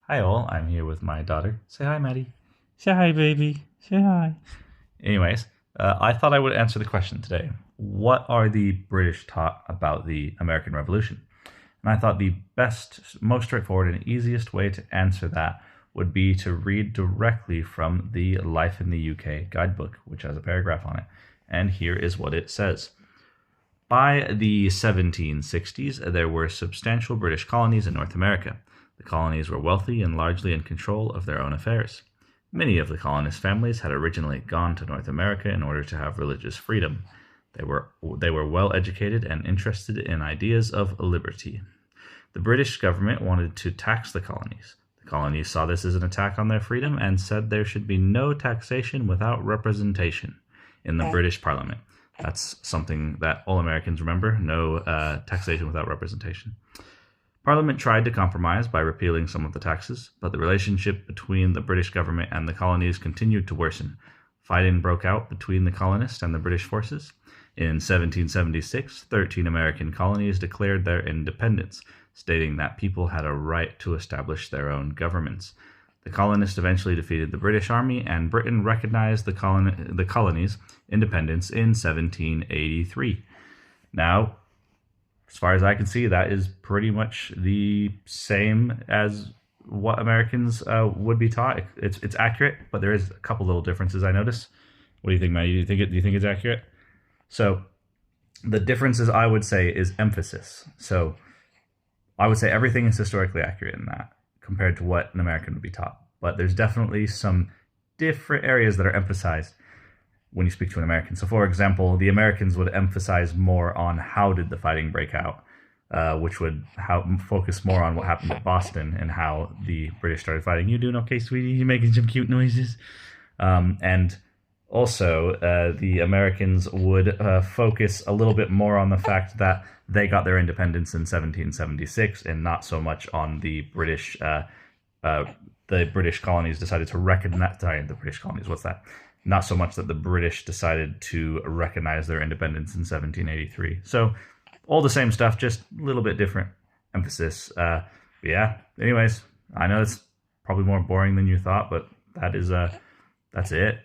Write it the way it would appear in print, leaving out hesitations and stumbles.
Hi all, I'm here with my daughter. Say hi, Maddie. Say hi, baby. Say hi. Anyways, I thought I would answer the question today. What are the British taught about the American Revolution? And I thought the best, most straightforward, and easiest way to answer that would be to read directly from the Life in the UK Guidebook, which has a paragraph on it. And here is what it says. By the 1760s, there were substantial British colonies in North America. The colonies were wealthy and largely in control of their own affairs. Many of the colonist families had originally gone to North America in order to have religious freedom. They were well educated and interested in ideas of liberty. The British government wanted to tax the colonies. The colonies saw this as an attack on their freedom and said there should be no taxation without representation in the British Parliament. That's something that all Americans remember, no taxation without representation. Parliament tried to compromise by repealing some of the taxes, but the relationship between the British government and the colonies continued to worsen. Fighting broke out between the colonists and the British forces. In 1776, 13 American colonies declared their independence, stating that people had a right to establish their own governments. The colonists eventually defeated the British Army, and Britain recognized the colonies' independence in 1783. Now, as far as I can see, that is pretty much the same as what Americans would be taught. It's accurate, but there is a couple little differences I notice. What do you think, Matt? Do you think it's accurate? So the differences I would say is emphasis. So I would say everything is historically accurate in that compared to what an American would be taught. But there's definitely some different areas that are emphasized when you speak to an American. So, for example, the Americans would emphasize more on how did the fighting break out, which would focus more on what happened at Boston and how the British started fighting. You doing okay, sweetie? You making some cute noises? And also, the Americans would focus a little bit more on the fact that they got their independence in 1776, and not so much on the British. The British colonies decided to recognize. Sorry, the British colonies. What's that? Not so much that the British decided to recognize their independence in 1783. So, all the same stuff, just a little bit different emphasis. Yeah. Anyways, I know it's probably more boring than you thought, but that's it.